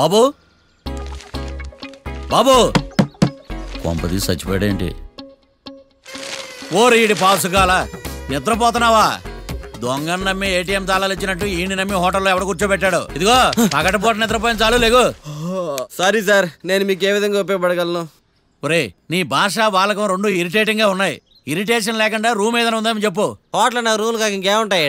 బాబు బాబు కొంపది చచ్చిపోయాడేంటి? ఓరీడి పాసుగాల నిద్రపోతున్నావా? దొంగను నమ్మి ఏటీఎం తాళాలు ఇచ్చినట్టు ఈయన నమ్మి హోటల్లో ఎవడ కూర్చోబెట్టాడు? ఇదిగో పగటిపూట నిద్రపోయిన చాలు లేగు. సారీ సార్, నేను మీకు ఏ విధంగా ఉపయోగపడగలను? ఒరే నీ భాష వాళ్ళకం రెండు ఇరిటేటింగ్ గా ఉన్నాయి. ఇరిటేషన్ లేకుండా రూమ్ ఏదైనా ఉందని చెప్పు. హోటల్ నా రూమ్ కాక ఇంకేముంటాయి?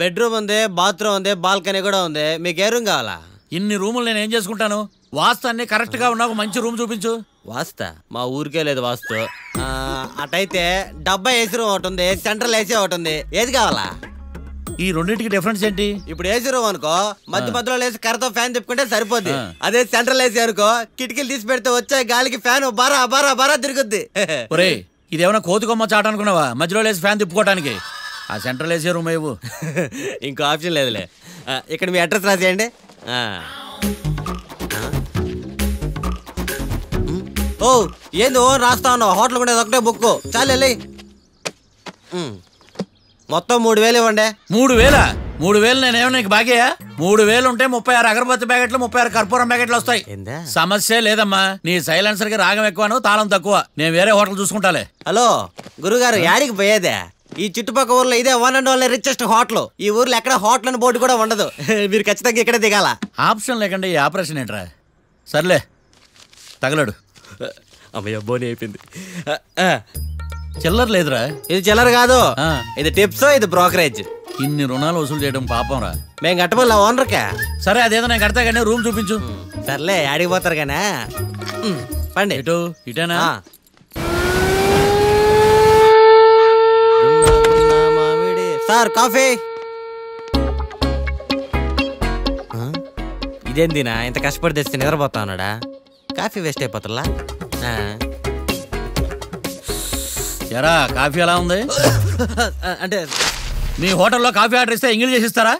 బెడ్రూమ్ ఉంది, బాత్రూమ్ ఉంది, బాల్కనీ కూడా ఉంది. మీకు ఏ రూమ్ కావాలా? ఇన్ని రూములు నేను ఏం చేసుకుంటాను? వాస్తు అన్ని కరెక్ట్ గా ఉన్నా ఒక మంచి రూమ్ చూపించు. వాస్తా మా ఊరికే లేదు వాస్తు. అటైతే డబ్బా ఏసీ రూమ్ ఒకటి ఉంది, సెంట్రల్ ఏసీ ఒకటి ఉంది. ఏది కావాలా? ఈ రెండింటికి డిఫరెన్స్ ఏంటి? ఇప్పుడు ఏసీ రూమ్ అనుకో మధ్య మధ్యలో లేసి కర్రతో ఫ్యాన్ తిప్పుకుంటే సరిపోద్ది. అదే సెంట్రల్ ఏసీ అనుకో కిటికీలు తీసి పెడితే వచ్చే గాలికి ఫ్యాన్ బారా బారా బారా తిరుగుద్ది. ఒరే ఇదేమన్నా కోతికొమ్మ చాట అనుకున్నావా మధ్యలో లేసి ఫ్యాన్ తిప్పుకోవడానికి? ఆ సెంట్రల్ ఏసీ రూమ్ ఇవ్వు. ఇంకో ఆప్షన్ లేదులే. ఇక్కడ మీ అడ్రస్ రాసేయండి. ఓ ఏంది ఓ రాస్తా ఉన్నావు? హోటల్ కూడా ఒకటే బుక్ చాలు వెళ్ళి. మొత్తం 3000 ఇవ్వండి. 3000? 3000 నేనేమో నీకు బాగేయా? 3000 ఉంటే 36 అగరబత్తి ప్యాకెట్లు 36 కర్పూరం ప్యాకెట్లు వస్తాయి. సమస్య లేదమ్మా. నీ సైలెన్సర్ కి రాగం ఎక్కువను తాళం తక్కువ. నేను వేరే హోటల్ చూసుకుంటాలే. హలో గురుగారు, యాడికి పోయేదే? ఈ చుట్టుపక్కల ఊర్లో ఇదే one and only richest hotel. ఈ ఊర్లో ఎక్కడ హోటల్ అని బోర్డు కూడా ఉండదు. మీరు ఖచ్చితంగా ఇక్కడ దిగాల. ఆప్షన్ లేకుండా ఈ ఆపరేషన్ ఏంట్రా? సర్లే తగలడు. అమ్మయ్య బోని అయిపోయింది. చిల్లర లేదురా. ఇది చిల్లర కాదు, ఇది టిప్స్, ఇది బ్రోకరేజ్. ఇన్ని రుణాలు వసూలు చేయడం పాపం రా. మేము కట్టబోలే ఓనర్కే. సరే అదేదో నేను కడతా కానీ రూమ్ చూపించు. సర్లే యాడికి పోతారు కానీ పండి. ఇటు ఇటేనా? Sir coffee. ఇదేందినా ఇంత కష్టపడి తెస్తే నిద్రపోతా ఉన్నాడా? కాఫీ వేస్ట్ అయిపోతుందా? ఎరా కాఫీ ఎలా ఉంది? అంటే మీ హోటల్లో కాఫీ ఆర్డర్ ఇస్తే ఎంగిల్ చేసి ఇస్తారా?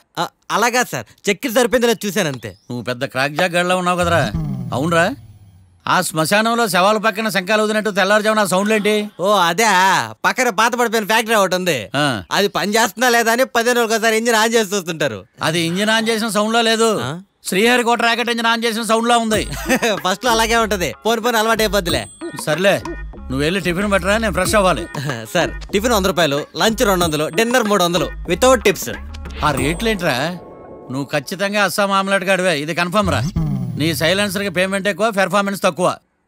అలాగా సార్, చక్కెర సరిపోయింది లేదు చూశాను అంతే. నువ్వు పెద్ద క్రాక్ జాక్ గడిలో ఉన్నావు కదరా. అవునరా, ఆ శ్మశానంలో శవాల పక్కన శంఖాలు వదినట్టు తెల్లారుజామున సౌండ్లు ఏంటి? ఓ అదే, పక్కన పాత పడిపోయిన ఫ్యాక్టరీ ఒకటి ఉంది. అది పని చేస్తుందా లేదా అని 10 రోజులు ఒకసారి ఇంజిన్ ఆన్ చేసి చూస్తుంటారు. అది ఇంజిన్ ఆన్ చేసిన సౌండ్ లో లేదు, శ్రీహరికోట రాకెట్ ఇంజిన్ ఆన్ చేసిన సౌండ్ లో ఉంది. ఫస్ట్ లో అలాగే ఉంటది, పోని పోని అలవాటు అయిపోద్దిలే. సర్లే నువ్వు వెళ్ళి టిఫిన్ పెట్టరా, నేను ఫ్రెష్ అవ్వాలి. సార్ టిఫిన్ 100 రూపాయలు, లంచ్ 200, డిన్నర్ 300 వితౌట్ టిప్స్. ఆ రేట్లేంట్రా? నువ్వు ఖచ్చితంగా అస్సాం ఆమ్లెట్ గాడివే, ఇది కన్ఫర్మ్ రా. నీ సైలెన్సర్ కి పేమెంట్ ఎక్కువ, పెర్ఫార్మెన్స్ తక్కువ.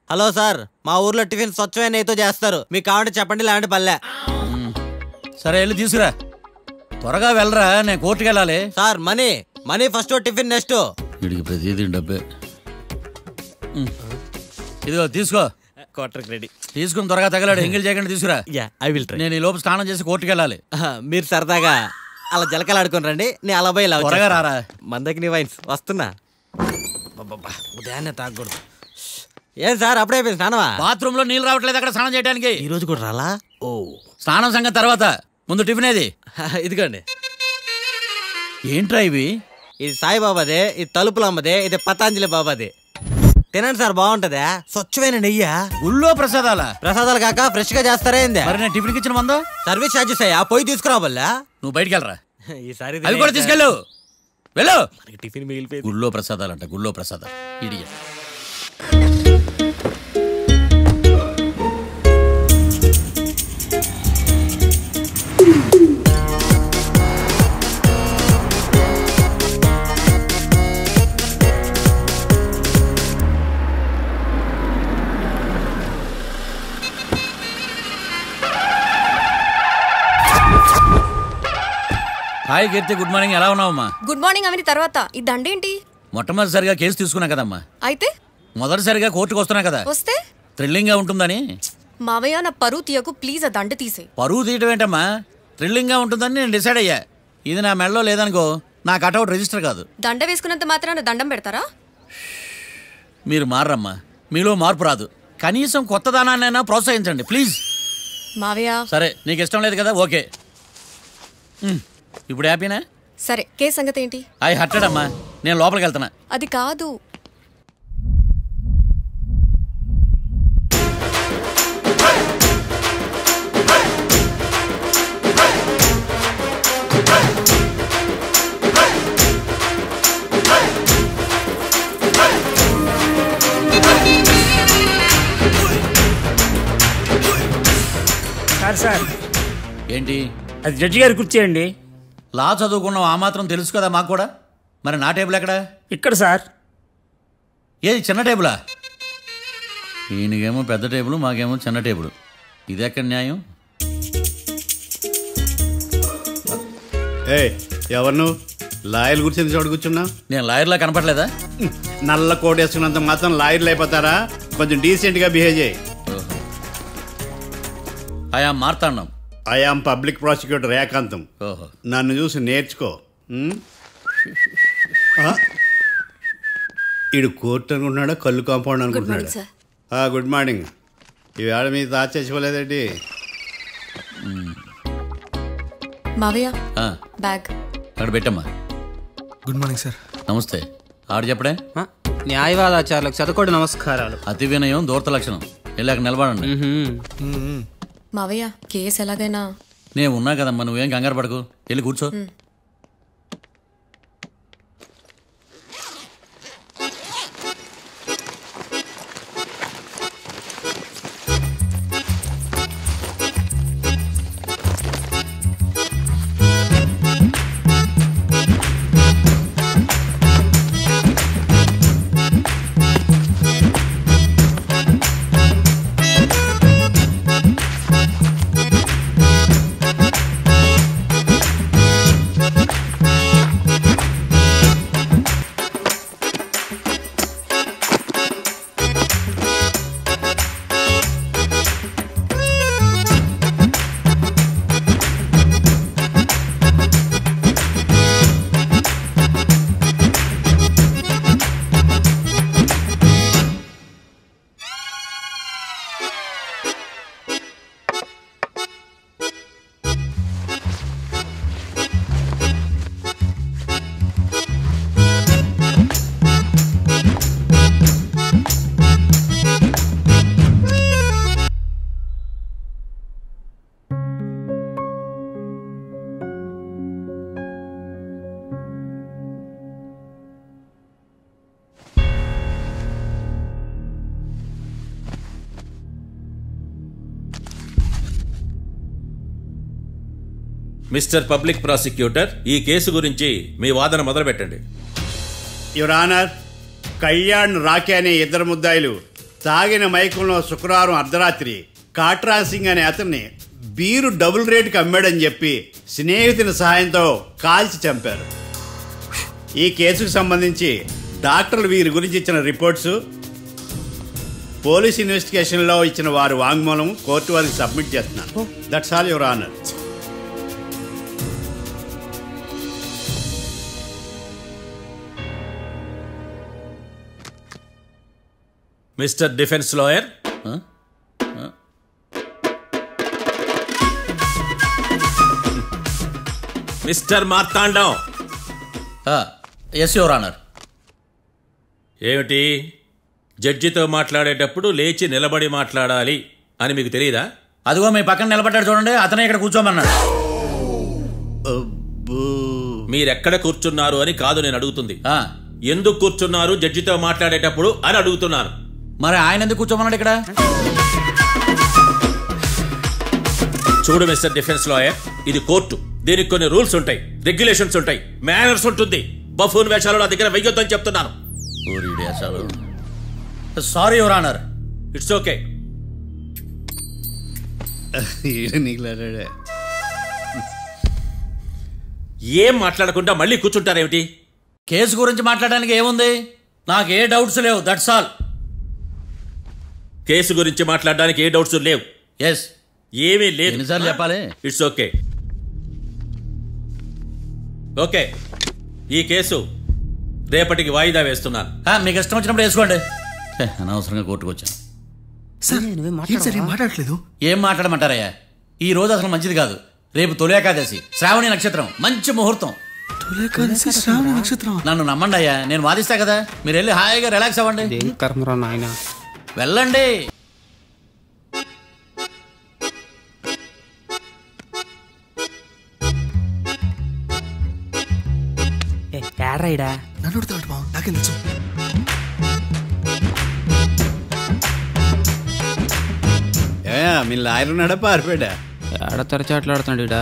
హలో సార్, మా ఊర్లో టిఫిన్ స్వచ్ఛమైన నెయ్యితో చేస్తారు. మీకు కావాలంటే చెప్పండి, లేదంటే పల్లె. సరే వెళ్ళి తీసుకురా, త్వరగా వెళ్ళరా, నేను కోర్టుకి వెళ్ళాలి. Sir money money first, tiffin next. వీడికి ప్రతిదీ డబ్బే. ఇదిగో తీసుకో. క్వార్టర్కి రెడీ. తీసుకుని త్వరగా తగలాడు, ఎంగిల్ చేయకుండా తీసుకురా. I will try. నేను ఈ లోపు స్నానం చేసి కోర్టుకి వెళ్ళాలి. మీరు సరదాగా అలా జలకాలు ఆడుకుని రండి, నేను అలా పోయి త్వరగా రారా. మందకి నీ వైన్స్ వస్తున్నా. ఉదయాన్నే తాగకూడదు. ఏం సార్ అప్పుడే అయిపోయింది స్నానమా? బాత్రూమ్ లో నీళ్ళు రావట్లేదు అక్కడ స్నానం చేయడానికి. ఈ రోజు కూడా రాలా? ఓ స్నానం సంగతి తర్వాత, ముందు టిఫిన్ ఏది? ఇదిగోండి. ఏంట్రా ఇవి? ఇది సాయిబాబాదే, ఇది తలుపులమ్మదే, ఇది పతాంజలి బాబాదే. తినండి సార్, బాగుంటదా? స్వచ్ఛమైన నెయ్యా. గుళ్ళో ప్రసాదాల? ప్రసాదాలు కాక ఫ్రెష్ గా చేస్తారా ఏంది? మరి నేను టిఫిన్ ఇచ్చిన మందా సర్వీస్ ఛార్జెస్ అయ్యా, పోయి తీసుకురావాలా? నువ్వు బయటికి వెళ్ళరా. ఈసారి అవి కూడా తీసుకెళ్ళు, వెళ్ళు. టిఫిన్ మిగిలిపోయి. గుళ్ళో ప్రసాదాలంట, గుళ్ళో ప్రసాదాలు. ఇడియట్. హాయ్ కీర్తి, గుడ్ మార్నింగ్. ఎలా ఉన్నావమ్మా? గుడ్ మార్నింగ్ అవని తర్వాత ఈ దండేంటి? మొట్టమొదటిసారిగా కేసు తీసుకున్నా కదమ్మా. అయితే మొదటిసారిగా కోర్టుకు వస్తున్నా కదా, వస్తే థ్రిల్లింగ్ గా ఉంటుందని. మావయ్య నా పరువు తీయకు ప్లీజ్, ఆ దండ తీసే. పరువు తీయటం ఏంటమ్మా, థ్రిల్లింగ్ గా ఉంటుందని నేను డిసైడ్ అయ్యా. ఇది నా మెడలో లేదనుకో, నా కటౌట్ రిజిస్టర్ కాదు. దండ వేసుకున్నంత మాత్రాన దండం పెడతారా? మీరు మారమ్మా, మీలో మార్పు రాదు. కనీసం కొత్త దానాన్నైనా ప్రోత్సహించండి ప్లీజ్. మావయ్య సరే, నీకు ఇష్టం లేదు కదా, ఓకే. ఇప్పుడు హ్యాపీనా? సరే, కేసు సంగతి ఏంటి? ఐ హర్టెడ్ అమ్మా, నేను లోపలికి వెళ్తున్నా. అది కాదు. సార్ ఏంటి? అది జడ్జి గారి కుర్చీ అండి. లా చదువుకున్నాం, ఆ మాత్రం తెలుసు కదా మాకు కూడా. మరి నా టేబుల్ ఎక్కడ? ఇక్కడ సార్. ఏది చిన్న టేబులా? ఈయనకేమో పెద్ద టేబుల్, మాకేమో చిన్న టేబుల్. ఇది ఎక్కడ న్యాయం? ఎవరు నువ్వు? లాయర్లు కూర్చొని చోటు కూర్చున్నా? నేను లాయర్లా కనపడలేదా? నల్ల కోట్ వేసుకున్నంత మాత్రం లాయర్లు అయిపోతారా? కొంచెం డీసెంట్గా బిహేవ్ చేయి. I am Marthandam. I am public prosecutor ఏకాంతం. నన్ను చూసి నేర్చుకో. ఈడు కోర్టు అనుకుంటున్నాడా, కళ్ళు కాంపౌండ్ అనుకుంటున్నాడా? Good morning. ఈవేళ మీ తాత చచ్చిపోలేదండి. మావయ్య బ్యాగ్ అక్కడ పెట్టమ్మా. Good morning sir. నమస్తే. ఆడు చెప్పడే. న్యాయవాదాచారులకు చదువుకోండి నమస్కారాలు. అతి వినయం దూరత లక్షణం. వెళ్ళాక నిలబడండి. మావయ్య కేసు ఎలాగైనా. నేను ఉన్నా కదమ్మా, నువ్వేం కంగారు పడకు. వెళ్ళి కూర్చో. మిస్టర్ పబ్లిక్ ప్రాసిక్యూటర్, ఈ కేసు గురించి మీ వాదన మొదలు పెట్టండి. యువర్ ఆనర్, కళ్యాణ్ రాకే అనే ఇద్దరు ముద్దాయిలు తాగిన మైకంలో శుక్రవారం అర్ధరాత్రి కాట్రా సింగ్ అనే అతన్ని బీరు డబుల్ రేటుకి అమ్మాడని చెప్పి స్నేహితుని సహాయంతో కాల్చి చంపారు. ఈ కేసుకు సంబంధించి డాక్టర్లు వీరి గురించి ఇచ్చిన రిపోర్ట్స్, పోలీస్ ఇన్వెస్టిగేషన్లో ఇచ్చిన వారి వాంగ్మూలం కోర్టు వారికి సబ్మిట్ చేస్తున్నాను. That's all your honour. Mister defence lawyer, mister Marthandam. Yes your honour. ఏమిటి, జడ్జితో మాట్లాడేటప్పుడు లేచి నిలబడి మాట్లాడాలి అని మీకు తెలియదా? అదిగో మీ పక్కన నిలబడ్డాడు చూడండి, అతనే ఇక్కడ కూర్చోమన్నాడు. మీరెక్కడ కూర్చున్నారు అని కాదు నేను అడుగుతుంది. ఎందుకు కూర్చున్నారు జడ్జితో మాట్లాడేటప్పుడు అని అడుగుతున్నాను. మరి ఆయన ఎందుకు కూర్చోమన్నాడు ఇక్కడ? చూడు మిస్టర్ డిఫెన్స్ లాయర్, ఇది కోర్టు. దీనికి కొన్ని రూల్స్ ఉంటాయి, రెగ్యులేషన్స్ ఉంటాయి, మేనర్స్ ఉంటుంది. బఫూన్ వేషాలు నా దగ్గర వెయ్యొద్దని చెప్తున్నాను. Sorry your honour. It's okay. ఏం మాట్లాడకుండా మళ్ళీ కూర్చుంటారేమిటి? కేసు గురించి మాట్లాడడానికి ఏముంది? నాకు ఏ డౌట్స్ లేవు, దట్స్ ఆల్. కేసు గురించి మాట్లాడడానికి ఏ డౌట్స్ లేవు? ఎస్. ఏమీ లేదు. ఎన్నిసార్లు చెప్పాలి? It's okay. ఓకే, ఈ కేసు రేపటికి వాయిదా వేస్తున్నాను. మీకు ఇష్టం వచ్చినప్పుడు వేసుకోండి. అనవసరంగా కోర్టుకు వచ్చాను. మాట్లాడట్లేదు. ఏం మాట్లాడమంటారయ్యా? ఈ రోజు అసలు మంచిది కాదు. రేపు తొలి ఏకాదశి, శ్రావణి నక్షత్రం, మంచి ముహూర్తం. నన్ను నమ్మండి అయ్యా, నేను వాదిస్తా కదా. మీరు వెళ్ళి హాయిగా రిలాక్స్ అవ్వండి. వెళ్ళండి. నాకేం తెలుసు. మీ లాయర్ ఉన్నాడా, పారిపోయాడా? ఏడ తెరచాట్లాడుతున్నాడు ఇడా.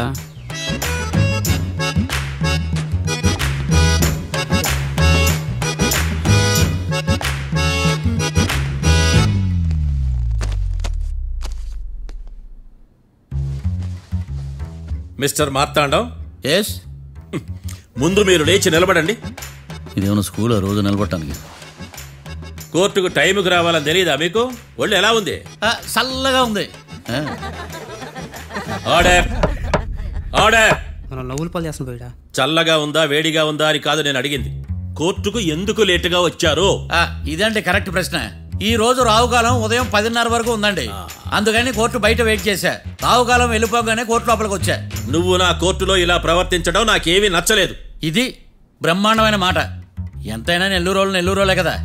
Mister Marthandam, yes. ముందు మీరు లేచి నిలబడండి. ఇదేమన్నా స్కూల్ రోజు నిలబడటానికి? కోర్టుకు టైంకి రావాలని తెలియదా మీకు? ఒళ్ళు ఎలా ఉంది? చల్లగా ఉంది. Order, order. మనం నవ్వులు పాలు చేస్తాం పోయిడా. చల్లగా ఉందా వేడిగా ఉందా అని కాదు నేను అడిగింది. కోర్టుకు ఎందుకు లేటుగా వచ్చారు? ఇదండి కరెక్ట్ ప్రశ్న. ఈ రోజు రావుకాలం ఉదయం 10:30 వరకు ఉందండి. అందుకని కోర్టు బయట వెయిట్ చేశా. రావుకాలం వెళ్ళిపోగానే కోర్టు లోపలికి వచ్చా. నువ్వు నా కోర్టులో ఇలా ప్రవర్తించడం నాకేమీ నచ్చలేదు. ఇది బ్రహ్మాండమైన మాట. ఎంతైనా నెల్లూరులే కదా.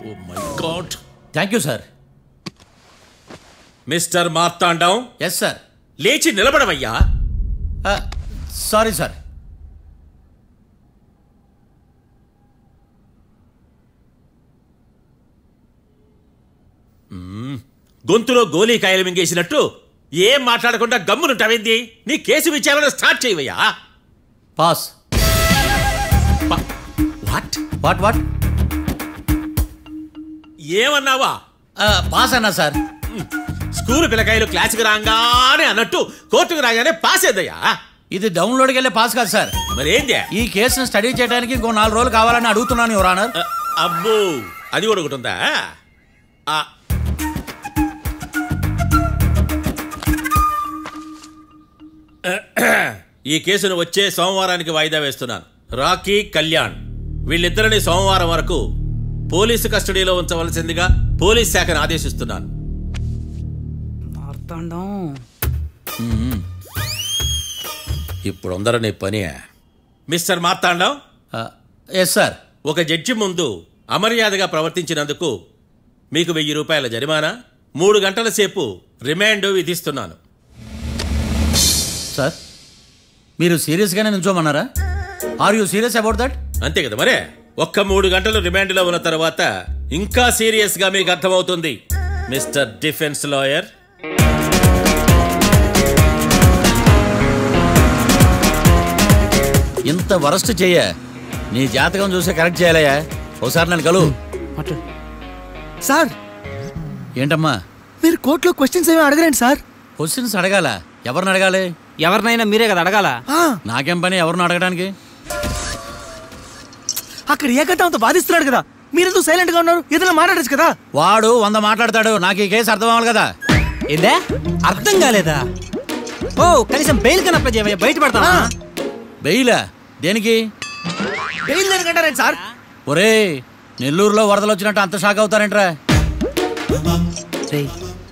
Oh my god. Thank you sir. Mister Marthandam. Yes sir. లేచి నిలబడవయ్యా. Sorry sir. గొంతులో గోలీకాయలు మింగేసినట్టు ఏం మాట్లాడకుండా గమ్మునుంటావేంది? నీ కేసు విచారణ స్టార్ట్ చేయవయ్యా. పాస్. వాట్ వాట్ వాట్ ఏమన్నావా? పాస్ అన్నా సార్. స్కూల్ పిల్లకాయలు క్లాసుకు రాగానే అన్నట్టు కోర్టుకు రాగానే పాస్ ఏదయ్యా? ఇది డౌన్లోడ్కి వెళ్ళే పాస్ కాదు సార్. మరేంది? ఈ కేసును స్టడీ చేయడానికి ఇంకో 4 రోజులు కావాలని అడుగుతున్నాను యువర్ ఆనర్. అబ్బో, అది కూడా ఒకటి ఉందా? ఈ కేసును వచ్చే సోమవారానికి వాయిదా వేస్తున్నాను. రాకీ, కళ్యాణ్ వీళ్ళిద్దరిని సోమవారం వరకు పోలీసు కస్టడీలో ఉంచవలసిందిగా పోలీస్ శాఖను ఆదేశిస్తున్నాను. ఇప్పుడు అందరూ నీ పని. మిస్టర్ మార్తాండం. Yes sir. ఒక జడ్జి ముందు అమర్యాదగా ప్రవర్తించినందుకు మీకు 1000 రూపాయల జరిమానా, 3 గంటల సేపు రిమాండ్ విధిస్తున్నాను. సార్, మీరు సీరియస్గానే నిల్చోమన్నారా? Are you serious about that? అంతే కదా మరే. ఒక్క 3 గంటలు రిమాండ్లో ఉన్న తర్వాత ఇంకా సీరియస్ గా మీకు అర్థమవుతుంది మిస్టర్ డిఫెన్స్ లాయర్. ఇంత వరస్ట్ చెయ్య నీ జాతకం చూసే కరెక్ట్ చేయాలయ్యా. ఒకసారి నన్ను కలు. సార్, ఏంటమ్మా మీరు కోర్టులో క్వశ్చన్స్ ఏమీ అడగరండి సార్. క్వశ్చన్స్ అడగాల? ఎవరిని అడగాలి? ఎవరినైనా మీరే కదా అడగాల. నాకేం పని ఎవరిని అడగడానికి? అక్కడ ఏకతాంతో బాధిస్తున్నాడు కదా, మీరెందుకు సైలెంట్ గా ఉన్నారు? ఏదైనా మాట్లాడచ్చు కదా. వాడు 100 మాట్లాడతాడు. నాకు ఈ కేసు అర్థం అవ్వాలి కదా. ఏందే అర్థం కాలేదా? ఓ కనీసం బెయిల్ కన్నా అప్లై చేయవయ్యా, బయట పడతావా? బెయిలా? దేనికి? బెయిల్ దేనికంటారేంటి సార్? ఒరే, నెల్లూరులో వరదలు వచ్చినట్టు అంత షాక్ అవుతారేంట్రా?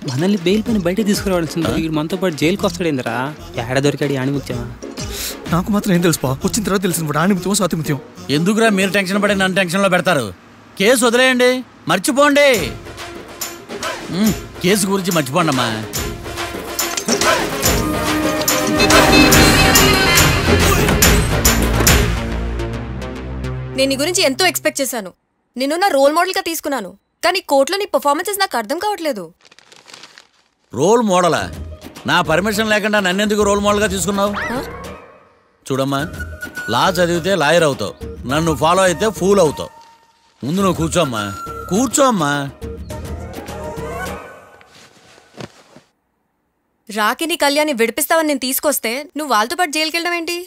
మనల్ని బెయిల్ పని బయట తీసుకురావాల్సింది. వీడు మనతో పాటు జైలుకి వస్తాడేందిరా? ఏడ దొరికాడు ఆణిముత్యమా? నాకు మాత్రం ఏం తెలుసు, వచ్చిన తర్వాత తెలిసిన ఆణిముత్యం స్వాతిముత్యం. ఎందుకురా మీరు టెన్షన్ పడి నన్ను టెన్షన్లో పెడతారు? కేసు వదిలేయండి, మర్చిపోండి. కేసు గురించి మర్చిపోండి అమ్మా. నేను నీ గురించి ఎంతో ఎక్స్పెక్ట్ చేశాను. నిన్ను నా రోల్ మోడల్గా తీసుకున్నాను. కానీ కోర్టులో నీ పర్ఫార్మెన్సెస్ నాకు అర్థం కావట్లేదు. రోల్ మోడలా? నా పర్మిషన్ లేకుండా నన్నెందుకు రోల్ మోడల్గా తీసుకున్నావు? చూడమ్మా, లా చదివితే లాయర్ అవుతావు, నన్ను ఫాలో అయితే ఫూల్ అవుతావు. ముందు నువ్వు కూర్చోమ్మా, కూర్చోమ్మా. రాకిని కళ్యాణ్ని విడిపిస్తావని నేను తీసుకొస్తే నువ్వు వాళ్ళతో పాటు జైలుకి వెళ్ళడం ఏంటి?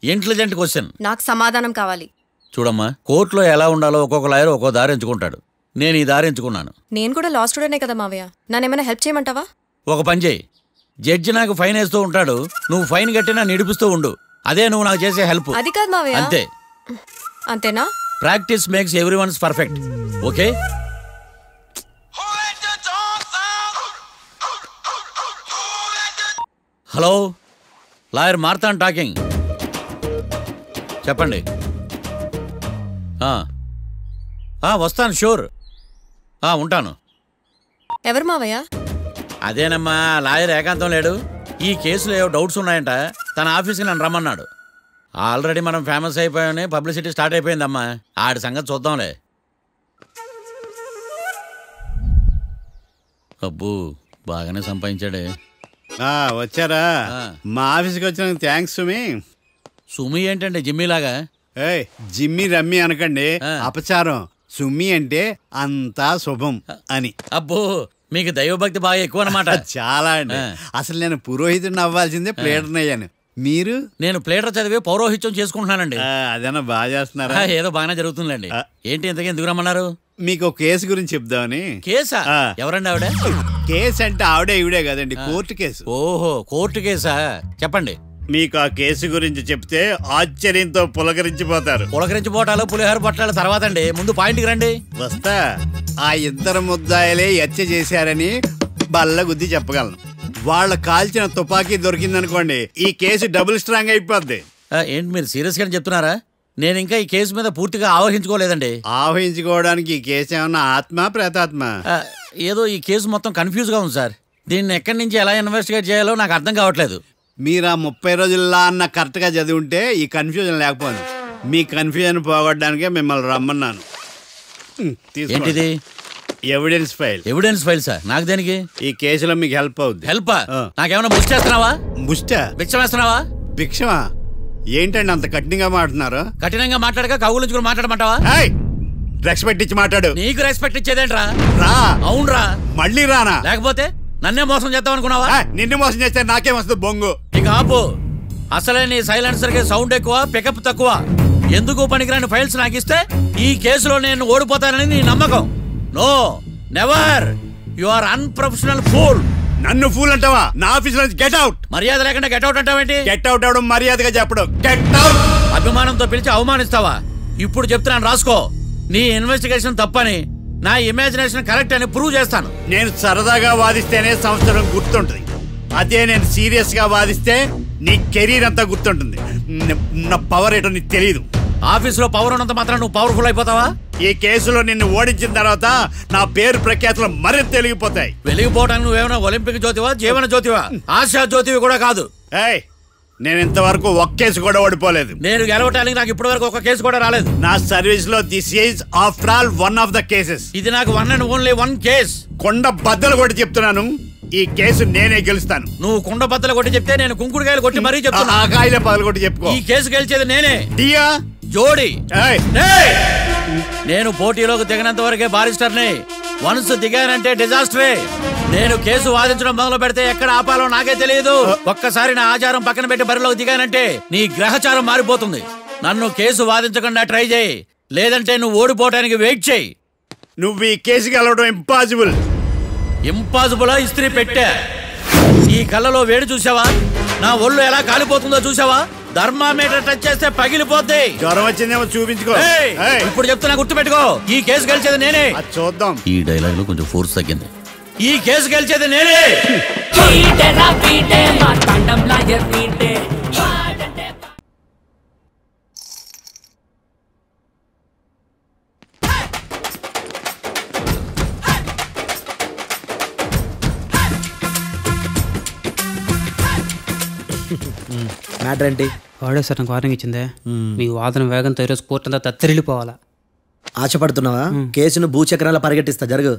Intelligent question. నాకు సమాధానం కావాలి. చూడమ్మా, కోర్టులో ఎలా ఉండాలో ఒక్కొక్క లాయర్ ఒక్కో దారి ఎంచుకుంటాడు. నేను ఈ దారి ఎంచుకున్నాను. నేను కూడా లా స్టూడెంటే కదా మావయ్య, నన్నేమైనా హెల్ప్ చేయమంటావా? ఒక పని చేయి, జడ్జి నాకు ఫైన్ వేస్తూ ఉంటాడు, నువ్వు ఫైన్ కట్టినా నిడిపిస్తూ ఉండు. అదే నువ్వు నాకు చేసే హెల్ప్. అది కాదు మావయ్య. అంతే. అంతేనా? Practice makes everyone's perfect. Okay? Hello, lawyer Martand talking. చెప్పండి. వస్తాను, షూర్. ఉంటాను. ఎవరు మావయ్య? అదేనమ్మా, లాయర్ ఏకాంతం లేడు. ఈ కేసులో ఏవో డౌట్స్ ఉన్నాయంట, తన ఆఫీస్కి నన్ను రమ్మన్నాడు. ఆల్రెడీ మనం ఫేమస్ అయిపోయామని పబ్లిసిటీ స్టార్ట్ అయిపోయిందమ్మా. ఆడి సంగతి చూద్దాంలే. అబ్బో, బాగానే సంపాదించాడే. వచ్చారా? మా ఆఫీస్కి వచ్చిన థ్యాంక్స్ సుమి. సుమి ఏంటండి జిమ్మీలాగా? జిమ్మి రమ్మి అనకండి, అపచారం. సుమి అంటే అంతా శుభం అని. అబ్బో, మీకు దైవభక్తి బాగా ఎక్కువ అన్నమాట. చాలా అండి. అసలు నేను పురోహితుడిని అవ్వాల్సిందే, ప్లేటర్ని అయ్యాను. మీరు? నేను ప్లేటర్ చదివి పౌరోహిత్యం చేసుకుంటున్నానండి. అదేనా బాగా చేస్తున్నారా? ఏదో బాగానే జరుగుతుందండి. ఏంటి ఇంతకీ ఎందుకు రమ్మన్నారు? మీకు ఒక కేసు గురించి చెప్దామని. కేసా? ఎవరండి ఆవిడ? కేసు అంటే ఆవిడే ఈవిడే కదండి, కోర్టు కేసు. ఓహో, కోర్టు కేసా? చెప్పండి. మీకు ఆ కేసు గురించి చెప్తే ఆశ్చర్యంతో పులకరించిపోతారు. పులకరించిపోటాలు పులిహోర పొట్టాల తర్వాత అండి, ముందు పాయింట్కి రండి. వస్తా. ఆ ఇద్దరు ముద్దాయలే హత్య చేశారని బల్ల గుద్ది చెప్పగలను. వాళ్ళ కాల్చిన తుపాకీ దొరికిందనుకోండి, ఈ కేసు డబుల్ స్ట్రాంగ్ అయిపోద్ది. ఏంటి మీరు సీరియస్ గా చెప్తున్నారా? నేను ఇంకా ఈ కేసు మీద పూర్తిగా ఆవహించుకోలేదండి. ఆవహించుకోవడానికి ఈ కేసు ఏమన్నా ఆత్మ ప్రేతాత్మ? ఏదో ఈ కేసు మొత్తం కన్ఫ్యూజ్ గా ఉంది సార్. దీన్ని ఎక్కడి నుంచి ఎలా ఇన్వెస్టిగేట్ చేయాలో నాకు అర్థం కావట్లేదు. మీరు ఆ 30 రోజుల్లో అన్న కరెక్ట్ గా చదివి ఉంటే ఈ కన్ఫ్యూజన్ లేకపోను. మీ కన్ఫ్యూజన్ పోగొట్టడానికే మిమ్మల్ని రమ్మన్నాను. ఏంటిది? Evidence file. Evidence file sir? నాకు దేనికి? ఈ కేసులో మీకు హెల్ప్ అవుద్ది. హెల్ప్? నాకేమైనా ముష్టి చేస్తున్నావా? ముష్టి? భిక్షం వేస్తున్నావా? భిక్షమా? ఏంటండి అంత కఠినంగా మాట్లాడుతున్నారు? కఠినంగా మాట్లాడక కవులు మాట్లాడమంటావా? రెస్పెక్ట్ ఇచ్చి మాట్లాడు. నీకు రెస్పెక్ట్ ఇచ్చేదేంట్రా? రా. అవునరా? మళ్ళీ రానా? లేకపోతే నన్నే మోసం చేద్దాం అనుకున్నావా? నిన్ను మోసం చేస్తే నాకేం వస్తుంది బొంగు? ఇక ఆపు. అసలే నీ సైలెన్సర్ కి సౌండ్ ఎక్కువ, పికప్ తక్కువ. ఎందుకు పనికిరాని ఫైల్స్ నాకు ఇస్తే ఈ కేసులో నేను ఓడిపోతానని నీ నమ్మకం. No, never. You are unprofessional fool. నన్ను ఫూల్ అంటావా? నా ఆఫీస్ నుంచి గెట్ అవుట్. మర్యాద లేకుండా గెట్ అవుట్ అంటావేంటి? గెట్ అవుట్ అవడం మర్యాదగా చెప్పడం. Get out. అభిమానంతో పిలిచి అవమానిస్తావా? ఇప్పుడు చెప్తున్నాను, రాసుకో. నీ ఇన్వెస్టిగేషన్ తప్పని, నా ఇమాజినేషన్ కరెక్ట్ అని ప్రూవ్ చేస్తాను. నేను సరదాగా వాదిస్తేనే సంవత్సరం గుర్తుంటుంది. అదే నేను సీరియస్ గా వాదిస్తే నీ కెరీర్ అంతా గుర్తుంటుంది. నా పవర్ ఏంటో నీకు తెలియదు. ఆఫీసులో పవర్ ఉన్నంత మాత్రం నువ్వు పవర్ఫుల్ అయిపోతావా? ఈ కేసులో నిన్ను ఓడించిన తర్వాత నా పేరు ప్రఖ్యాతులు మరింత వెలిగిపోతాయి. వెలిగిపోవడానికి నువ్వేమైనా ఒలింపిక్ జ్యోతివా, జీవన జ్యోతివా, ఆశా జ్యోతివి కూడా కాదు. నేను ఇంతవరకు ఒక్క కేసు కూడా ఓడిపోలేదు. నేను గెలవటానికి నాకు ఇప్పటి వరకు ఒక కేసు కూడా రాలేదు. నా సర్వీస్ లో this is after all one of the cases. ఇది నాకు one and only one case. కొండ బద్దలు కొట్టి చెప్తున్నాను, ఈ కేసు నేనే గెలుస్తాను. నువ్వు కుండ బద్దలు కొట్టి చెప్తే నేను కుంకుడుకాయలు కొట్టి మరీ చెప్తున్నా. ఆ కాయలే పగలు కొట్టి చెప్పుకో. ఈ కేసు గెలిచేది నేనే. డియా జోడి. నేను పోటీలోకి దిగినంత వరకే బారిస్టర్ని. వన్స్ దిగానంటే డిజాస్టరే. నేను కేసు వాదించడం మొదలు పెడితే ఎక్కడ ఆపాలో నాకే తెలియదు. ఒక్కసారి నా ఆచారం పక్కన పెట్టి బరిలోకి దిగానంటే నీ గ్రహచారం మారిపోతుంది. నన్ను కేసు వాదించకుండా ట్రై చేయి, లేదంటే నువ్వు ఓడిపోవడానికి వెయిట్ చేయి. నువ్వు ఈ కేసు గెలవడం ఇంపాసిబుల్. ఇంపాసిబులా? ఇస్త్రీ పెట్టా. ఈ కళ్ళలో వేడి చూసావా? నా ఒళ్ళు ఎలా కాలిపోతుందో చూసావా? థర్మామీటర్ టచ్ చేస్తే పగిలిపోద్ది. జ్వరం వచ్చిందేమో చూపించుకో. ఇప్పుడు చెప్తున్నా, గుర్తు పెట్టుకో. ఈ కేసు గెలిచేది నేనే. చూద్దాం. ఈ డైలాగ్ లో కొంచెం ఫోర్స్ తగ్గింది. ఈ కేసు గెలిచేది నేనే. మ్యాటర్ ఏంటి? వాడే సార్ నాకు వార్నింగ్ ఇచ్చిందే. మీ వాదన వేగంతో ఈరోజు కోర్టు అంతా తత్తరిల్లిపోవాలా. ఆశపడుతున్నావా? కేసును భూచక్రాల పరిగెట్టిస్తా, జరుగు.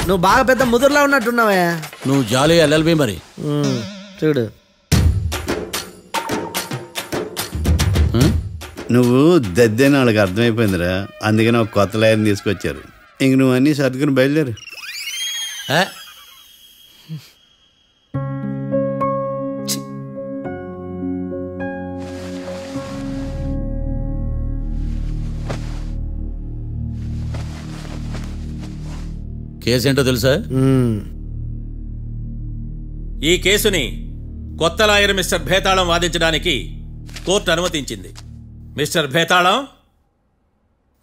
నువ్వు బాగా పెద్ద ముదురులా ఉన్నట్టున్నావే. నువ్వు జాలి ఎల్ఎల్బి మరి. చూడు, నువ్వు దద్దేని వాళ్ళకి అర్థమైపోయిందిరా. అందుకని ఒక కొత్త లాయర్ని తీసుకొచ్చారు. ఇంక నువ్వు అన్నీ సర్దుకుని బయలుదేరు. కేసు ఏంటో తెలుసా? ఈ కేసుని కొత్త లాయర్ మిస్టర్ భేతాళం వాదించడానికి కోర్టు అనుమతించింది. మిస్టర్ భేతాళం,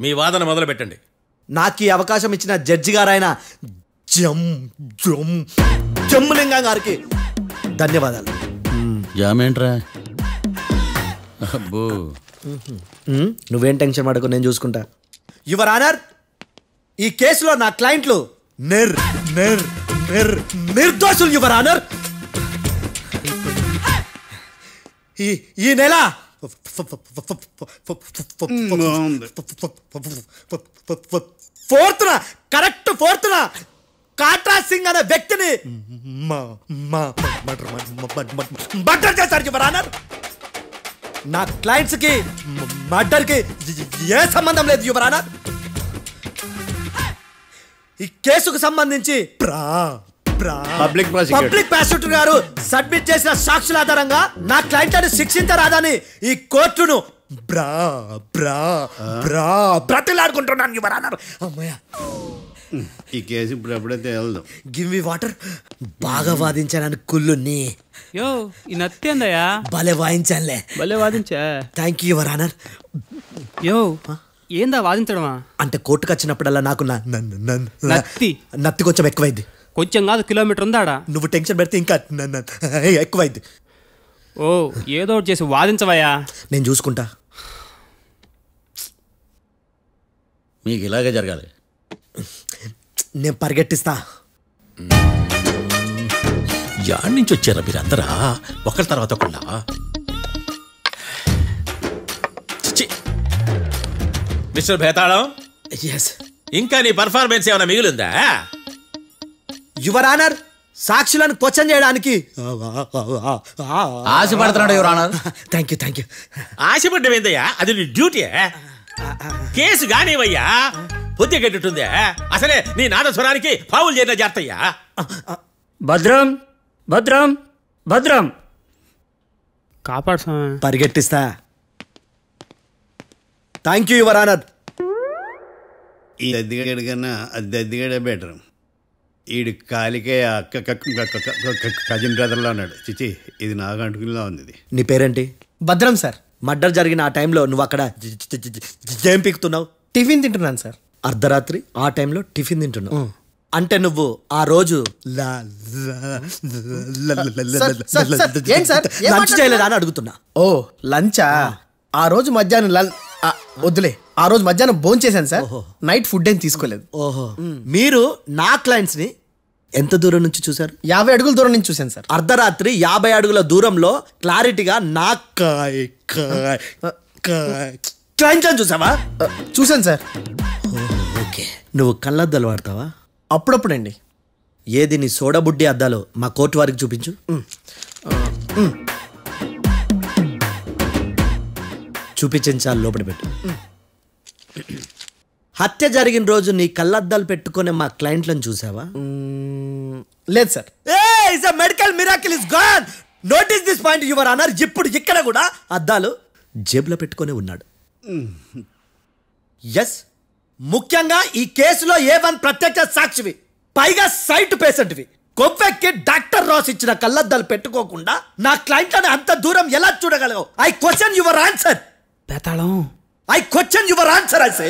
మీ వాదన మొదలు పెట్టండి. నాకు ఈ అవకాశం ఇచ్చిన జడ్జి గారైన జమ్ములింగం గారికి ధన్యవాదాలు. జామేంట్రా? అబ్బో, నువ్వేం టెన్షన్ పడకు, నేను చూసుకుంటా. యువర్ ఆనర్, ఈ కేసులో నా క్లయింట్లు నిర్దోషులు యువర్ ఆనర్. ఈ నెల 4th correct 4th Katra Singh అనే వ్యక్తిని మర్డర్ చేశారు యువర్ ఆనర్. నా క్లయింట్స్ కి మర్డర్ కి ఏ సంబంధం లేదు యువర్ ఆనర్. ఈ కేసుకు సంబంధించి పబ్లిక్ ప్రాసిక్యూటర్ గారు సబ్మిట్ చేసిన సాక్షుల ఆధారంగా నా క్లయింట్లను శిక్షించరాదని ఈ కోర్టును బ్రతిలాడుకుంటున్నాను యువర్ ఆనర్. అమ్మయ్య, ఈ కేసు ఇప్పుడు ఎప్పుడైతే వెళ్దాం. Give me water. బాగా వాదించాను కుళ్ళుని. యో ఈ నత్తేందయ్యా? భలే వాయించానులే. భలే వాదించా. Thank you your honour. యో ఏందా వాదించడమా? అంటే కోర్టుకు వచ్చినప్పుడల్లా నాకు నత్తి కొంచెం ఎక్కువైంది. కొంచెం కాదు, కిలోమీటర్ ఉందాడా. నువ్వు టెన్షన్ పెడితే ఇంకా ఎక్కువైంది. ఓ ఏదో ఒకటి చేసి వాదించవయ్యా. నేను చూసుకుంటా. మీకు ఇలాగే జరగాలి. నేను పరిగెట్టిస్తా. యాడ్ నుంచి వచ్చారా మీరందరా ఒకరి తర్వాత ఒకళ్ళ? మిస్టర్ భేతాళం, ఇంకా నీ పర్ఫార్మెన్స్ ఏమైనా మిగిలిందా? యువర్ ఆనర్, సాక్షులను క్వశ్చన్ చేయడానికి ఆశపడుతున్నాడు యువర్ ఆనర్. Thank you. ఆశపడ్డం ఏందయ్యా? అది నీ డ్యూటీ. కేసు గానివయ్యా, బుద్ధి గట్టుందే. అసలే నీ నాదస్వరానికి పావులు చేరిన జాగ్రత్తయ్యా. భద్రం భద్రం భద్రం. కాపాడు. పరిగెట్టిస్తా. Thank you your honour. ఈ దద్దిగాడి కన్నా అది దద్దిగాడే బెటర్. ఈడు కాలికే కజిన్ బ్రదర్లో అన్నాడు. చిచి, ఇది నాకు అంటుకునిలా ఉంది. ఇది నీ పేరేంటి? భద్రం సార్. మర్డర్ జరిగిన ఆ టైంలో నువ్వు అక్కడ ఏం పీకుతున్నావు? టిఫిన్ తింటున్నాను సార్. అర్ధరాత్రి ఆ టైంలో టిఫిన్ తింటున్నావు అంటే నువ్వు ఆ రోజు లంచ్ చేయలేదా అని అడుగుతున్నా. ఓ లంచా? ఆ రోజు మధ్యాహ్నం వద్దులే, ఆ రోజు మధ్యాహ్నం భోంచేశాను సార్. నైట్ ఫుడ్ ఏం తీసుకోలేదు. ఓహో, మీరు నా క్లయింట్స్ ని ఎంత దూరం నుంచి చూసారు? 50 అడుగుల దూరం నుంచి చూశాను సార్. అర్ధరాత్రి 50 అడుగుల దూరంలో క్లారిటీగా నా క్లయింట్స్ అని చూసావా? చూశాను సార్. ఓకే, నువ్వు కళ్ళద్దాలు వాడతావా? అప్పుడప్పుడండి. ఏది నీ సోడబుడ్డి అద్దాలు మా కోర్టు వారికి చూపించు. చూపించాలి, లోపల పెట్టు. హత్య జరిగిన రోజు నీ కళ్ళద్దాలు పెట్టుకునే మా క్లయింట్లను చూసావా? లేదు sir. Medical miracle is gone. Notice this point your honour. ఇప్పుడు ఇక్కడ కూడా అద్దాలు జేబులో పెట్టుకుని ఉన్నాడు. ఎస్, ముఖ్యంగా ఈ కేసులో A1 ప్రత్యక్ష సాక్షివి, పైగా సైట్ పేషెంట్వి. కొవ్వెక్కి డాక్టర్ రాస్ ఇచ్చిన కళ్ళద్దాలు పెట్టుకోకుండా నా క్లయింట్లను అంత దూరం ఎలా చూడగలవు? I question your answer. బేతాళం, I question your answer. I say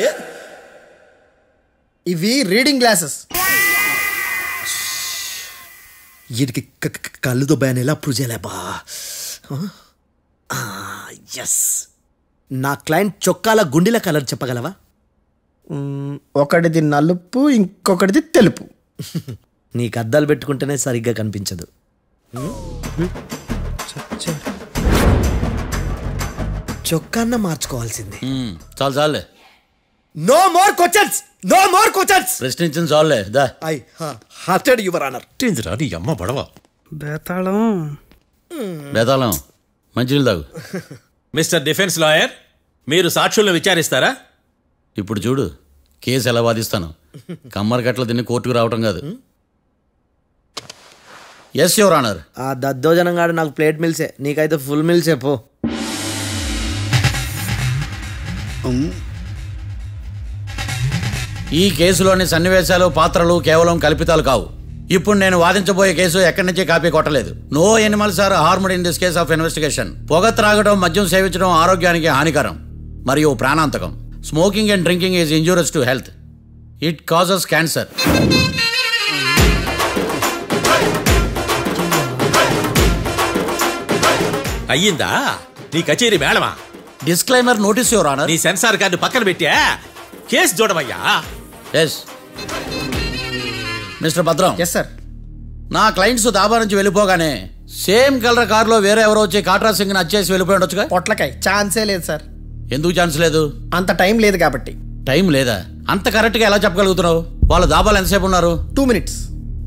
ఇవి రీడింగ్ గ్లాసెస్. వీటికి కళ్ళు దుబ్బాయని ఎలా ప్రూవ్ చేయలేబా? ఎస్, నా క్లయింట్ చొక్కాల గుండెల కలర్ చెప్పగలవా? ఒకటిది నలుపు, ఇంకొకటిది తెలుపు. నీకు అద్దాలు పెట్టుకుంటేనే సరిగ్గా కనిపించదు. చొక్కాన్న మార్చుకోవాల్సింది. చాలు చాలులే. No more questions, no more questions. ప్రశ్నించిన చాలులే. దా ఐ హార్టెడ్ యువర్ ఆనర్. నీ అమ్మ పడవ. బేతాళం, బేతాళం, మంచినీళ్ళు తాగు. మిస్టర్ డిఫెన్స్ లాయర్, మీరు సాక్షులను విచారిస్తారా? ఇప్పుడు చూడు కేసు ఎలా వాదిస్తాను. కమ్మరి కట్ల తిని కోర్టుకు రావటం కాదు. Yes your honour. ఆ దద్దోజనం గాడు నాకు ప్లేట్ మిల్సే, నీకైతే ఫుల్ మిల్సే పో. ఈ కేసులోని సన్నివేశాలు, పాత్రలు కేవలం కల్పితాలు కావు. ఇప్పుడు నేను వాదించబోయే కేసు ఎక్కడి నుంచి కాపీ కొట్టలేదు. No animals are harmed in this case of investigation. పొగ త్రాగడం, మద్యం సేవించడం ఆరోగ్యానికి హానికరం మరియు ప్రాణాంతకం. Smoking and drinking is injurious to health. It causes cancer. అయ్యిందా నీ కచేరీ మేడమా? Disclaimer notice your honour. నీ సెన్సార్ కార్డు పక్కన పెట్టా కేసు చూడమయ్యా. Yes mister Bhadram. Yes sir. నా క్లయింట్స్ దాబా నుంచి వెళ్ళిపోగానే సేమ్ కలర్ కారులో వేరే ఎవరో వచ్చి కాట్రా సింగ్ వచ్చేసి వెళ్ళిపోయి ఉండొచ్చుగా? పొట్లకాయ ఛాన్సే లేదు సార్. ఎందుకు ఛాన్స్ లేదు? అంత టైం లేదు కాబట్టి. టైం లేదా? అంత కరెక్ట్గా ఎలా చెప్పగలుగుతున్నావు? వాళ్ళ దాబాలు ఎంతసేపు ఉన్నారు? 2 minutes.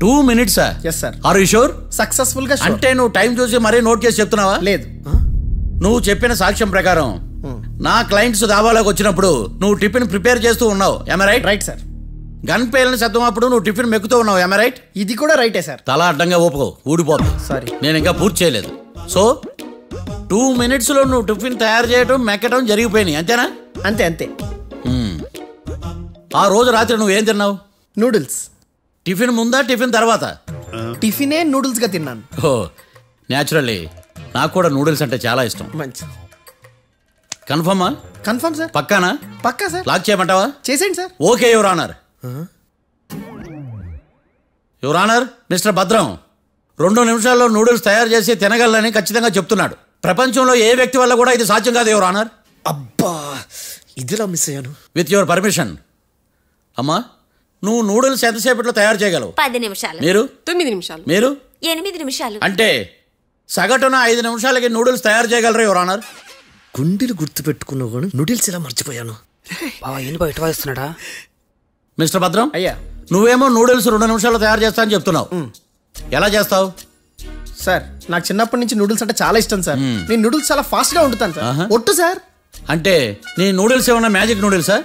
2 minutes yes sir. Are you sure? Successful గా sure. అంటే నువ్వు టైం చూసి మరీ నోట్ చేసి చెప్తున్నావా? లేదు. నువ్వు చెప్పిన సాక్ష్యం ప్రకారం నా క్లయింట్స్ దాబాలోకి వచ్చినప్పుడు నువ్వు టిఫిన్ ప్రిపేర్ చేస్తూ ఉన్నావు. am I right? Right sir. Gun పేలిన శబ్దం అప్పుడు నువ్వు టిఫిన్ మెక్కుతూ ఉన్నావు. am I right? ఇది కూడా రైటే సార్. తల అడ్డంగా ఊపుకో, ఊడిపోతుంది. సారీ. నేను ఇంకా పూర్తి చేయలేదు. సో 2 minutes లో నువ్వు టిఫిన్ తయారు చేయడం మెక్కడం జరిగిపోయినాయి, అంతేనా? అంతే అంతే. ఆ రోజు రాత్రి నువ్వు ఏం తిన్నావు? నూడిల్స్. టిఫిన్ ముందా టిఫిన్ తర్వాత? టిఫినే నూడిల్స్ గా తిన్నాను. ఓ న్యాచురల్లీ నాకు కూడా నూడిల్స్ అంటే చాలా ఇష్టం. మంచి. కన్ఫర్మా? Confirm sir. పక్కానా? పక్కా సార్. లాక్ చేయమంటావా? చేసేయండి sir. Okay your honour. Your honour, mister Bhadram 2 నిమిషాల్లో నూడిల్స్ తయారు చేసి తినగలని ఖచ్చితంగా చెప్తున్నాడు. ప్రపంచంలో ఏ వ్యక్తి వల్ల కూడా ఇది సాధ్యం కాదు యువర్ ఆనర్. అబ్బా ఇదిలా మిస్ అయ్యాను. With your permission. అమ్మా, నువ్వు నూడిల్స్ ఎంతసేపట్లో తయారు చేయగలవు? 10 నిమిషాలు. మీరు? 9 నిమిషాలు. మీరు? 8 నిమిషాలు. అంటే సగటున 5 నిమిషాలకి నూడిల్స్ తయారు చేయగలరు యువర్ ఆనర్. గుండెలు గుర్తు పెట్టుకున్నావు కానీ నూడిల్స్ ఇలా మర్చిపోయాను. బావా ఏంటి బయట వాయిస్తున్నాడా? మిస్టర్ భద్రం, అయ్యా నువ్వేమో నూడిల్స్ 2 నిమిషాల్లో తయారు చేస్తా అని చెప్తున్నావు. ఎలా చేస్తావు? సార్ నాకు చిన్నప్పటి నుంచి నూడిల్స్ అంటే చాలా ఇష్టం సార్. నేను నూడిల్స్ చాలా ఫాస్ట్ గా వండుతాను సార్. ఒట్టు సార్. అంటే నీ నూడిల్స్ ఏమన్నా మ్యాజిక్ నూడిల్సా?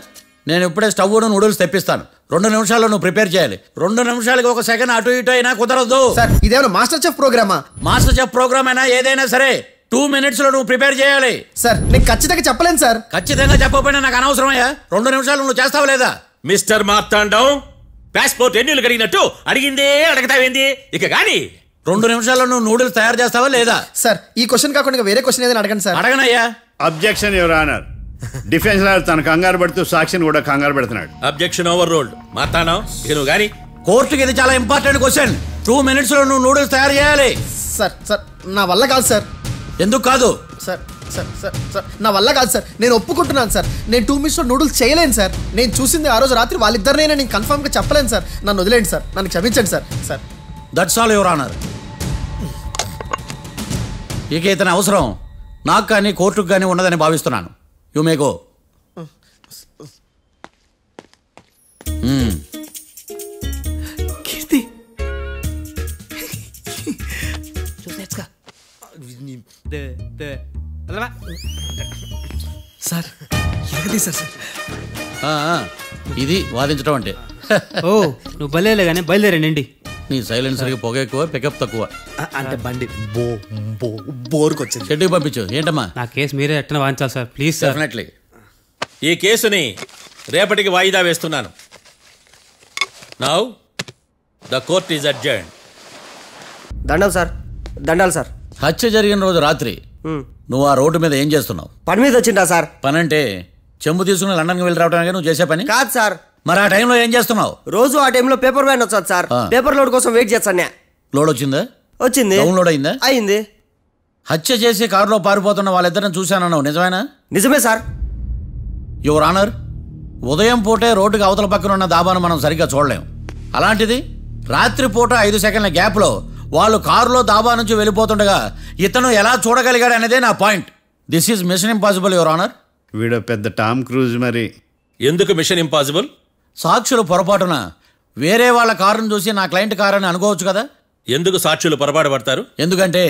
నేను ఇప్పుడే స్టవ్ నూడిల్స్ తెప్పిస్తాను. 2 నిమిషాల్లో నువ్వు ప్రిపేర్ చేయాలి. 2 నిమిషాలకి 1 సెకండ్ అటు ఇటు అయినా కుదరదు. సార్ ఇదేమైనా మాస్టర్ చెఫ్ ప్రోగ్రామా? మాస్టర్ చెఫ్ ప్రోగ్రామ్ అయినా ఏదైనా సరే 2 minutes లో నువ్వు ప్రిపేర్ చేయాలి. సార్ నేను ఖచ్చితంగా చెప్పలేను సార్. ఖచ్చితంగా చెప్పకపోయినా నాకు అనవసరమయ్యా. 2 నిమిషాలు నువ్వు చేస్తావా లేదా? మిస్టర్ మార్తాండం, పాస్పోర్ట్ ఎన్నిళ్ళు కడిగినట్టు అడిగిందే అడగతావేంది? ఇక గాని 2 నిమిషాల్లో నువ్వు నూడిల్స్ తయారు చేస్తావా లేదా? సార్ ఈ క్వశ్చన్ కాకుండా వేరే క్వశ్చన్ ఏదైనా అడగండి సార్. అడగనయ్యా. Objection your honour. Defence lawyer తన కంగారు పడుతూ సాక్షిని కూడా కంగారు పెడుతున్నాడు. Objection over ruled. మార్తాండం, ఇక నువ్వు గాని. కోర్టుకి ఇది చాలా ఇంపార్టెంట్ క్వశ్చన్. 2 minutes లో నువ్వు నూడిల్స్ తయారు చేయాలి. సార్ సార్ నా వల్ల కాదు సార్. ఎందుకు కాదు? సార్ సార్ సార్ సార్ నా వల్ల కాదు సార్. నేను ఒప్పుకుంటున్నాను సార్. నేను 2 minutes లో నూడిల్స్ చేయలేను సార్. నేను చూసింది ఆ రోజు రాత్రి వాళ్ళిద్దరినైనా నేను కన్ఫర్మ్ గా చెప్పలేను సార్. నన్ను వదిలేండి సార్. నన్ను క్షమించండి sir. Sir that's all your honour. ఇక ఇతని అవసరం నాకు కానీ కోర్టుకు కానీ ఉన్నదని భావిస్తున్నాను. You may go. Keerthi sir ఎరగదీశారు సార్. ఇది వాదించడం అంటే. ఓ నువ్వు బయలుదేరలే కానీ బయలుదేరండి. నీ సైలెన్సర్కి పొగ ఎక్కువ, పికప్ తక్కువ. అంటే బండి బోర్కి వచ్చింది. షెడ్యూల్ పంపించు. ఏంటమ్మా? నా కేసు మీరే ఎట్టన వాయించాలి సార్, ప్లీజ్ సార్. డెఫినెట్లీ. ఈ కేసుని రేపటికి వాయిదా వేస్తున్నాను. Now the court is adjourned. దండం సార్. దండాలి సార్. హత్య జరిగిన రోజు రాత్రి నువ్వు ఆ రోడ్డు మీద ఏం చేస్తున్నావు? పని మీద వచ్చిందా సార్? పని అంటే చెంబు తీసుకుని లండన్కి వెళ్ళి రావడానికి నువ్వు చేసే పని కాదు సార్. మరి ఆ టైంలో ఏం చేస్తున్నావు? రోజు ఆ టైంలో పేపర్ వ్యాన్ వచ్చాది సార్. పేపర్ లోడ్ కోసం వెయిట్ చేస్తాను. లోడ్ వచ్చిందా? వచ్చింది. డౌన్లోడ్ అయిందా? అయింది. హత్య చేసి కారులో పారిపోతున్న వాళ్ళిద్దరిని చూశానన్నావు, నిజమేనా? నిజమే సార్. యువర్ ఆనర్, ఉదయం పూటే రోడ్డుకి అవతల పక్కన ఉన్న దాబాను మనం సరిగ్గా చూడలేం. అలాంటిది రాత్రి పూట 5 సెకండ్ల గ్యాప్లో వాళ్ళు కారులో దాబా నుంచి వెళ్ళిపోతుండగా ఇతను ఎలా చూడగలిగాడు అనేదే నా point. This is mission impossible your honour. వీడు పెద్ద టామ్ క్రూజ్. మరి ఎందుకు మిషన్ ఇంపాసిబుల్? సాక్షులు పొరపాటున వేరే వాళ్ళ కారును చూసి నా క్లయింట్ కారు అని అనుకోవచ్చు కదా. ఎందుకు సాక్షులు పొరపాటు పడతారు? ఎందుకంటే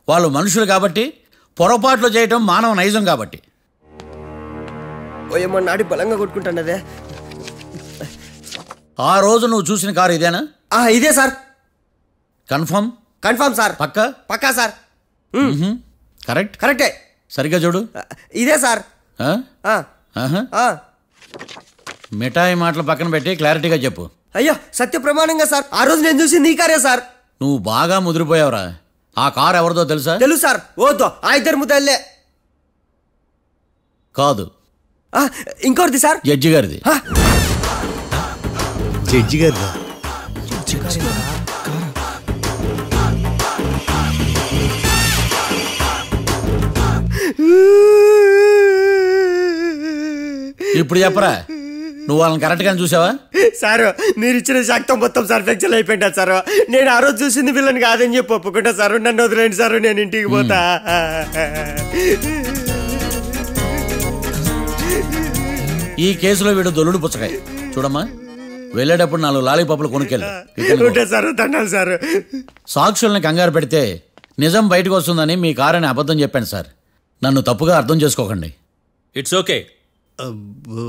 వాళ్ళు మనుషులు కాబట్టి, పొరపాట్లు చేయటం మానవ నైజం కాబట్టి. ఓయమ్మ నాడి బలంగా కొట్టుకుంటానదే. ఆ రోజు నువ్వు చూసిన కారు ఇదేనా? ఇదే సార్. కన్ఫర్మ్? Confirm sir. పక్కా? పక్కా సార్. కరెక్ట్? కరెక్టే. సరిగ్గా చూడు. ఇదే సార్. మిఠాయి మాటలు పక్కన పెట్టి క్లారిటీగా చెప్పు. అయ్యో సత్య ప్రమాణంగా సార్, ఆ రోజు నేను చూసింది ఈ కారే సార్. నువ్వు బాగా ముదిరిపోయావురా. ఆ కారు ఎవరిదో తెలుసా? తెలుసు సార్. ఓతో ఆ ఇద్దరు ముద్దల్లే. కాదు, ఇంకోటిది సార్. జడ్జి గారిది. జడ్జి గారిదా? ఇప్పుడు చెప్పరా, నువ్వు వాళ్ళని కరెక్ట్ గా చూసావా? సార్ మీరు ఇచ్చిన శాక్తం మొత్తం సార్ ఫ్రాక్చర్ అయిపోయింటా సార్. నేను ఆ రోజు చూసింది వీళ్ళని కాదని చెప్పి ఒప్పుకుంటా సార్. నన్ను వదిలేండి సార్, నేను ఇంటికి పోతా. ఈ కేసులో వీడు దొల్లుడు పుచ్చకాయ. చూడమ్మా, వెళ్ళేటప్పుడు 4 లాలీపాపులు కొనుక్కెళ్ళు. Sir దండాలి sir. సాక్షుల్ని కంగారు పెడితే నిజం బయటకు వస్తుందని మీ కారని అబద్ధం చెప్పాను సార్. నన్ను తప్పుగా అర్థం చేసుకోకండి. It's okay. అబ్బో